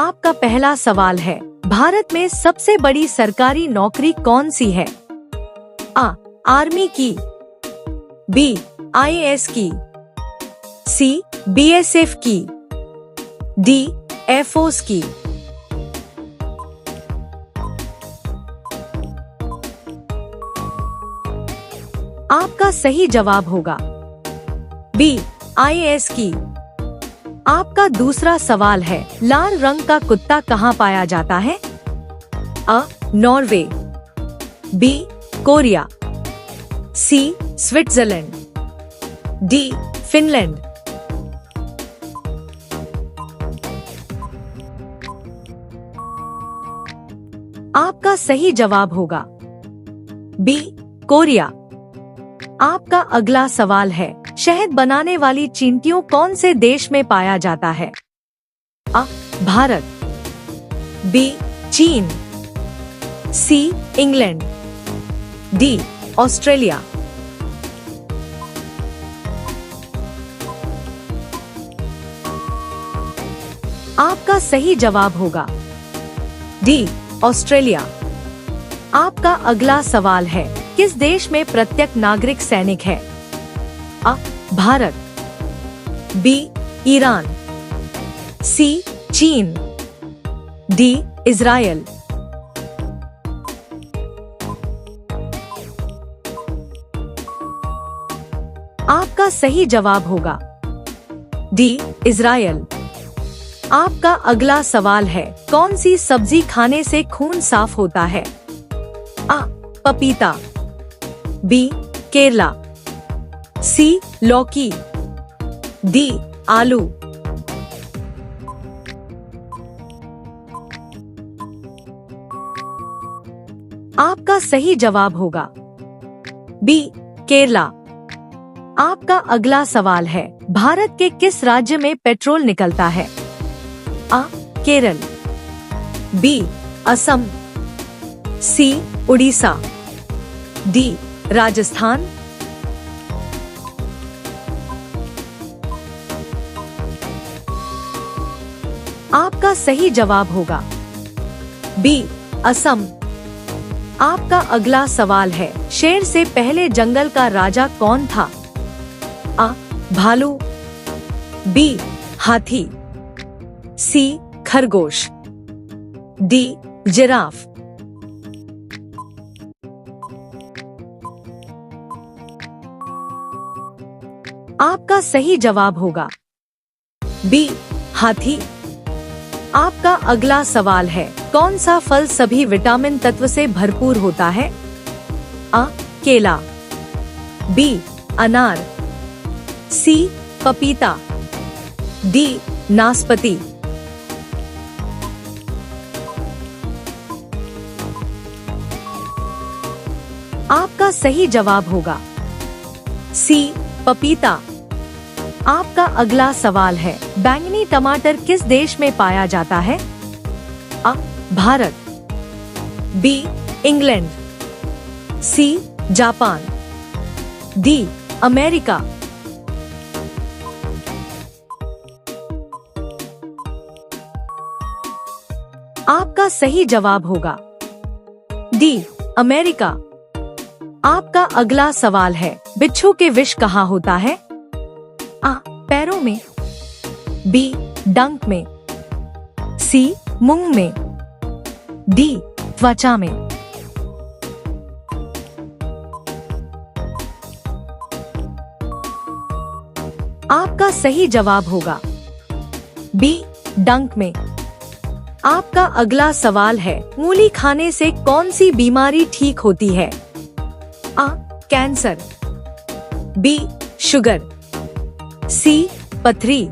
आपका पहला सवाल है, भारत में सबसे बड़ी सरकारी नौकरी कौन सी है? आ. आर्मी की, बी. आईएएस की, सी. बीएसएफ की, डी. एयरफोर्स की। आपका सही जवाब होगा बी. आईएएस की। आपका दूसरा सवाल है, लाल रंग का कुत्ता कहाँ पाया जाता है? अ. Norway, B. Korea, C. Switzerland, D. Finland. आपका सही जवाब होगा बी. कोरिया। आपका अगला सवाल है, शहद बनाने वाली चींटियों कौन से देश में पाया जाता है? अ. भारत, बी. चीन, सी. England, D. ऑस्ट्रेलिया। आपका सही जवाब होगा डी. ऑस्ट्रेलिया। आपका अगला सवाल है, किस देश में प्रत्येक नागरिक सैनिक है? अ. भारत, बी. ईरान, सी. चीन, डी. इजराइल। आपका सही जवाब होगा डी. इजराइल। आपका अगला सवाल है, कौन सी सब्जी खाने से खून साफ होता है? आ. पपीता, बी. केला, सी. लौकी, डी. आलू। आपका सही जवाब होगा बी. केला। आपका अगला सवाल है, भारत के किस राज्य में पेट्रोल निकलता है? आ. केरल, बी. असम, सी. उड़ीसा, डी. राजस्थान। आपका सही जवाब होगा बी. असम। आपका अगला सवाल है, शेर से पहले जंगल का राजा कौन था? आ. भालू, बी. हाथी, सी. खरगोश, डी. जिराफ। आपका सही जवाब होगा बी. हाथी। आपका अगला सवाल है, कौन सा फल सभी विटामिन तत्व से भरपूर होता है? आ. केला, बी. अनार, सी. पपीता, डी. नाशपाती। आपका सही जवाब होगा सी. पपीता। आपका अगला सवाल है, बैंगनी टमाटर किस देश में पाया जाता है? अ. Bharat, B. England, C. Japan, D. America. आपका सही जवाब होगा डी. अमेरिका। आपका अगला सवाल है, बिच्छू के विष कहाँ होता है? आ. पैरों में, बी. डंक में, सी. मुंह में, डी. त्वचा में। आपका सही जवाब होगा बी. डंक में। आपका अगला सवाल है, मूली खाने से कौन सी बीमारी ठीक होती है? आ. Cancer, B. Sugar, C. पथरी,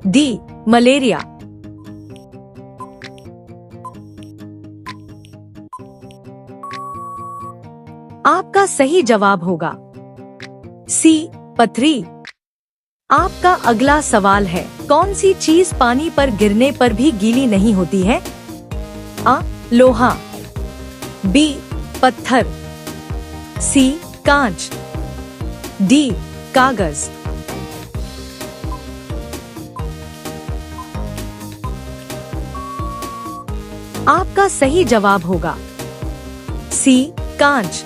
डी. मलेरिया। आपका सही जवाब होगा सी. पथरी। आपका अगला सवाल है, कौन सी चीज पानी पर गिरने पर भी गीली नहीं होती है? आ. लोहा, बी. पत्थर, सी. कांच, डी. कागज। आपका सही जवाब होगा सी कांच।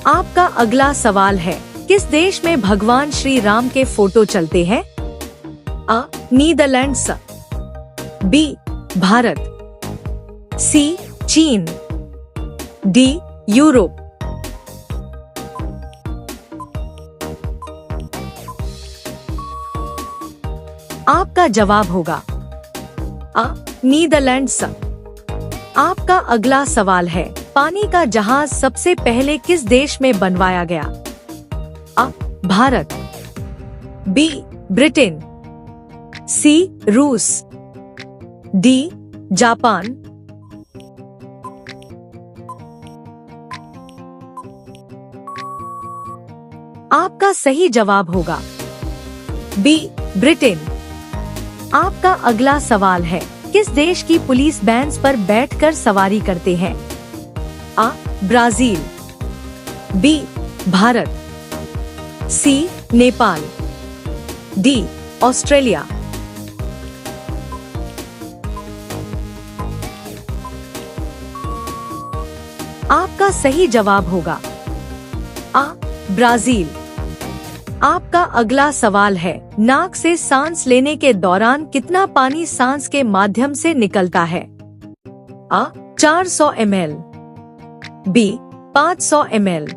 आपका अगला सवाल है, किस देश में भगवान श्री राम के फोटो चलते हैं? अ नीदरलैंड्स, बी भारत, सी चीन, डी यूरोप। आपका जवाब होगा अ नीदरलैंड्स। आपका अगला सवाल है, पानी का जहाज सबसे पहले किस देश में बनवाया गया? अ भारत, बी ब्रिटेन, सी रूस, डी जापान। आपका सही जवाब होगा बी ब्रिटेन। आपका अगला सवाल है, किस देश की पुलिस बैंस पर बैठकर सवारी करते हैं? अ ब्राजील, बी भारत, सी नेपाल, डी ऑस्ट्रेलिया। आपका सही जवाब होगा अ ब्राजील। आपका अगला सवाल है, नाक से सांस लेने के दौरान कितना पानी सांस के माध्यम से निकलता है? अ 400 ml, बी 500 ml,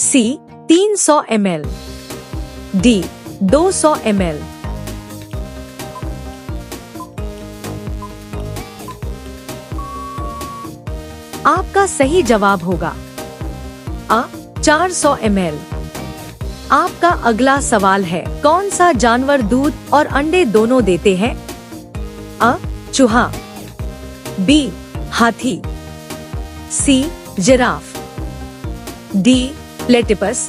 सी 300 ml, डी 200 ml। आपका सही जवाब होगा अ 400 ml। आपका अगला सवाल है, कौन सा जानवर दूध और अंडे दोनों देते हैं? अ चूहा, बी हाथी, सी जिराफ, डी प्लेटिपस।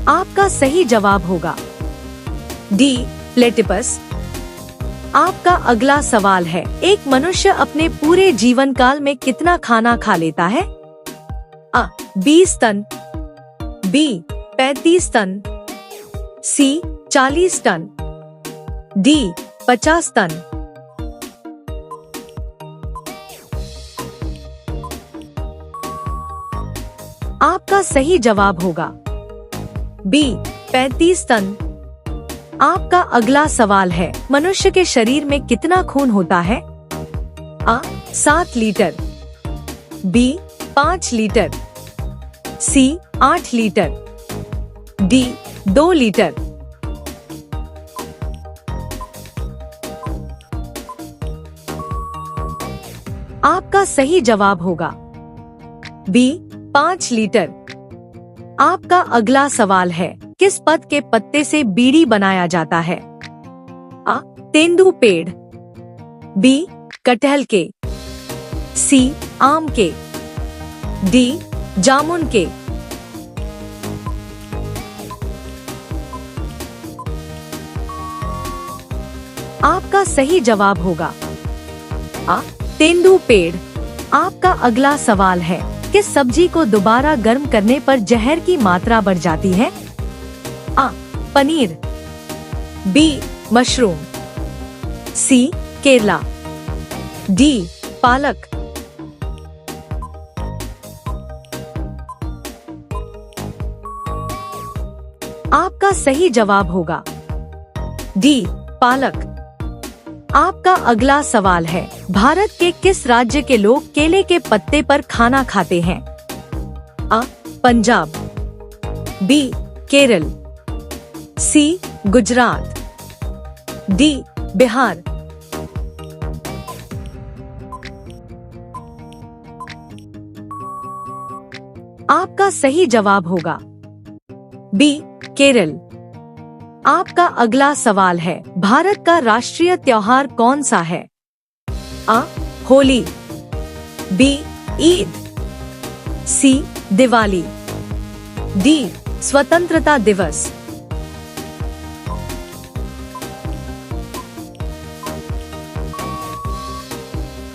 आपका सही जवाब होगा डी प्लेटिपस। आपका अगला सवाल है, एक मनुष्य अपने पूरे जीवन काल में कितना खाना खा लेता है? अ 20 टन, बी 35 टन, सी 40 टन, डी 50 टन। आपका सही जवाब होगा बी 35 टन। आपका अगला सवाल है, मनुष्य के शरीर में कितना खून होता है? अ 7 लीटर, बी 5 लीटर, सी 8 लीटर, डी 2 लीटर। आपका सही जवाब होगा बी 5 लीटर। आपका अगला सवाल है, किस पद के पत्ते से बीड़ी बनाया जाता है? अ तेंदू पेड़, बी कटहल के, सी आम के, डी जामुन के। आपका सही जवाब होगा अ तेंदू पेड़। आपका अगला सवाल है, किस सब्जी को दोबारा गर्म करने पर जहर की मात्रा बढ़ जाती है? अ पनीर, बी मशरूम, सी केरला, डी पालक। आपका सही जवाब होगा डी पालक। आपका अगला सवाल है, भारत के किस राज्य के लोग केले के पत्ते पर खाना खाते हैं? अ पंजाब, बी केरल, सी गुजरात, डी बिहार। आपका सही जवाब होगा बी केरल। आपका अगला सवाल है, भारत का राष्ट्रीय त्योहार कौन सा है? अ होली, बी ईद, सी दिवाली, डी स्वतंत्रता दिवस।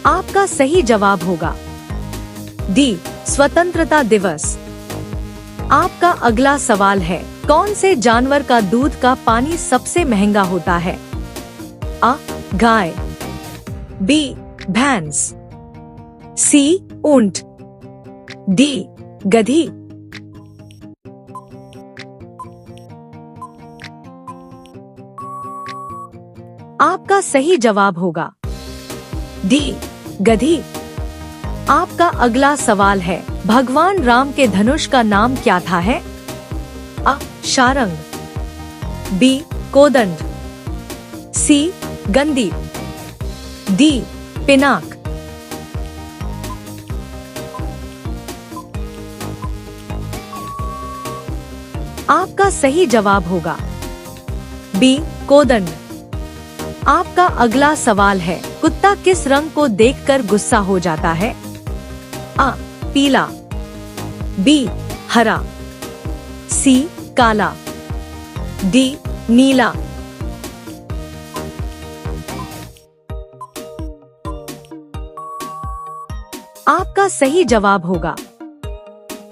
आपका सही जवाब होगा डी स्वतंत्रता दिवस। आपका अगला सवाल है, कौन से जानवर का दूध का पानी सबसे महंगा होता है? अ. गाय, बी. भैंस, सी. ऊंट, डी. गधी। आपका सही जवाब होगा डी. गधी। आपका अगला सवाल है, भगवान राम के धनुष का नाम क्या था है? अ. शारंग, बी. कोदंड, सी. गंदीप, डी. पिनाक। आपका सही जवाब होगा बी. कोदंड। आपका अगला सवाल है, कुत्ता किस रंग को देखकर गुस्सा हो जाता है? अ. पीला, बी. हरा, सी. काला, डी. नीला। आपका सही जवाब होगा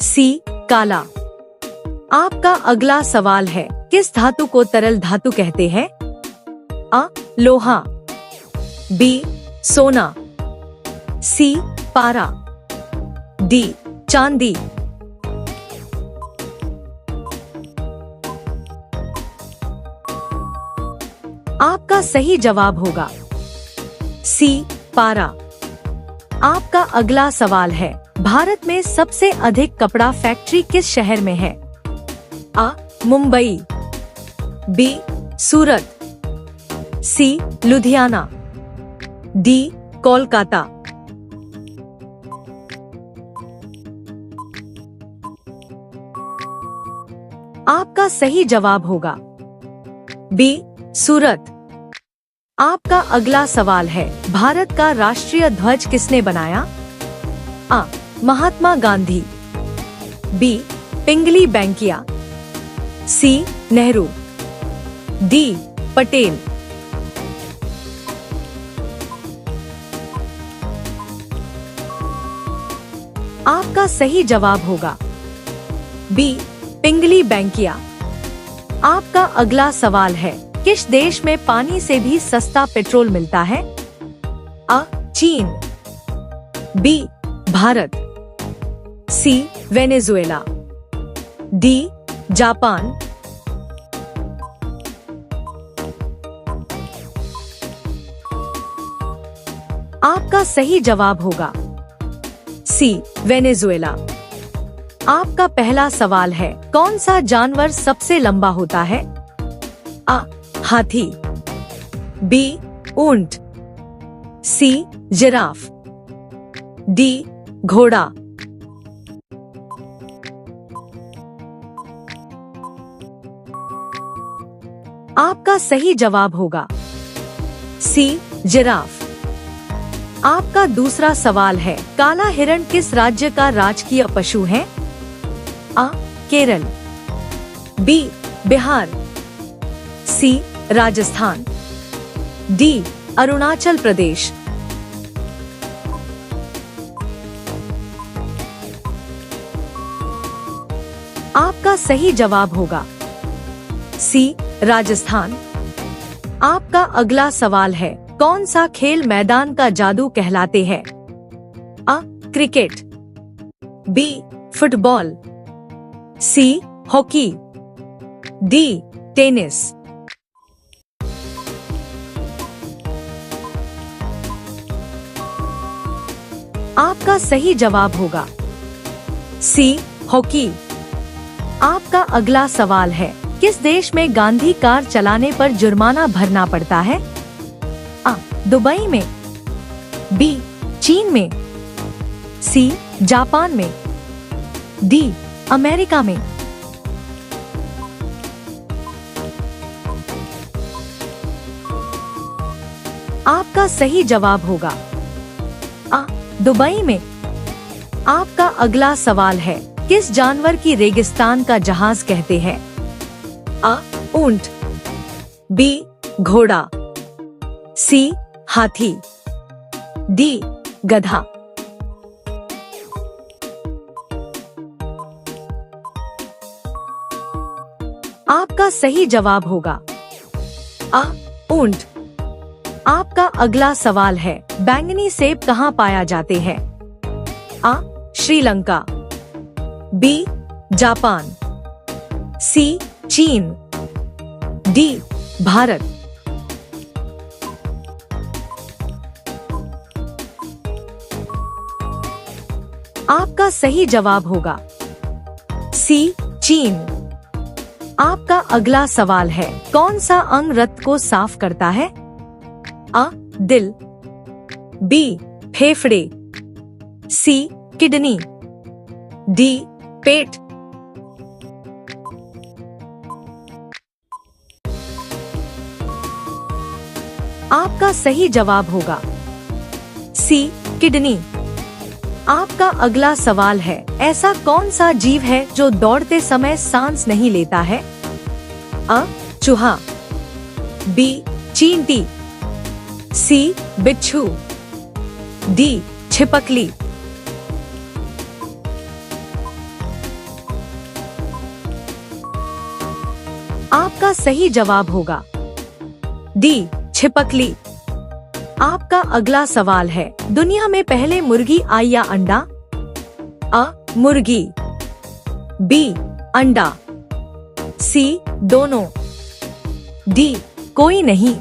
सी. काला। आपका अगला सवाल है, किस धातु को तरल धातु कहते हैं? अ. लोहा, बी. सोना, सी. पारा, डी. चांदी। आपका सही जवाब होगा सी. पारा। आपका अगला सवाल है, भारत में सबसे अधिक कपड़ा फैक्ट्री किस शहर में है? अ. मुंबई, बी. सूरत, सी. लुधियाना, डी. कोलकाता। आपका सही जवाब होगा बी. सूरत। आपका अगला सवाल है, भारत का राष्ट्रीय ध्वज किसने बनाया? अ. महात्मा गांधी, बी. पिंगली बेंकिया, सी. नेहरू, डी. पटेल। आपका सही जवाब होगा बी. पिंगली बेंकिया। आपका अगला सवाल है, किस देश में पानी से भी सस्ता पेट्रोल मिलता है? अ. चीन, B. Bharat, C. Venezuela, D. Japan. आपका सही जवाब होगा सी. वेनेजुएला। आपका पहला सवाल है, कौन सा जानवर सबसे लंबा होता है? अ. हाथी, बी. ऊंट, सी. Giraffe, D. घोड़ा। आपका सही जवाब होगा सी. जिराफ। आपका दूसरा सवाल है, काला हिरण किस राज्य का राजकीय पशु है? अ. केरल, बी. बिहार, सी. राजस्थान, डी. अरुणाचल प्रदेश। आपका सही जवाब होगा सी. राजस्थान। आपका अगला सवाल है, कौन सा खेल मैदान का जादू कहलाते हैं? अ. Cricket, B. Football, C. Hockey, D. Tennis. आपका सही जवाब होगा सी. हॉकी। आपका अगला सवाल है, किस देश में गांधी कार चलाने पर जुर्माना भरना पड़ता है? अ. दुबई में, बी. चीन में, सी. जापान में, डी. अमेरिका में। आपका सही जवाब होगा अ. दुबई में। आपका अगला सवाल है, किस जानवर की रेगिस्तान का जहाज कहते हैं? अ. ऊंट, बी. घोड़ा, सी. हाथी, डी. गधा। आपका सही जवाब होगा आ ऊंट। आपका अगला सवाल है, बैंगनी सेब कहाँ पाया जाते हैं? आ श्रीलंका, बी जापान, सी चीन, डी भारत। आपका सही जवाब होगा सी चीन। आपका अगला सवाल है, कौन सा अंग रक्त को साफ करता है? आ दिल, बी फेफड़े, सी किडनी, डी पेट। आपका सही जवाब होगा सी किडनी। आपका अगला सवाल है, ऐसा कौन सा जीव है जो दौड़ते समय सांस नहीं लेता है? अ चूहा, बी चींटी, सी बिच्छू, डी छिपकली। आपका सही जवाब होगा डी छिपकली। आपका अगला सवाल है, दुनिया में पहले मुर्गी आई या अंडा? अ मुर्गी, बी अंडा, सी दोनों, डी कोई नहीं।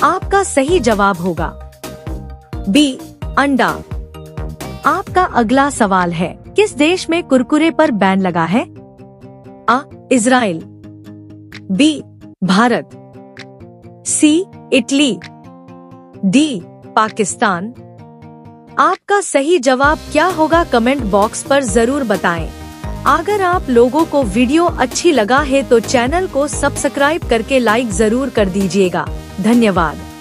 आपका सही जवाब होगा बी अंडा। आपका अगला सवाल है, किस देश में कुरकुरे पर बैन लगा है? आ इजराइल, बी भारत, सी इटली, डी पाकिस्तान। आपका सही जवाब क्या होगा कमेंट बॉक्स पर जरूर बताएं। अगर आप लोगों को वीडियो अच्छी लगा है तो चैनल को सब्सक्राइब करके लाइक जरूर कर दीजिएगा। धन्यवाद।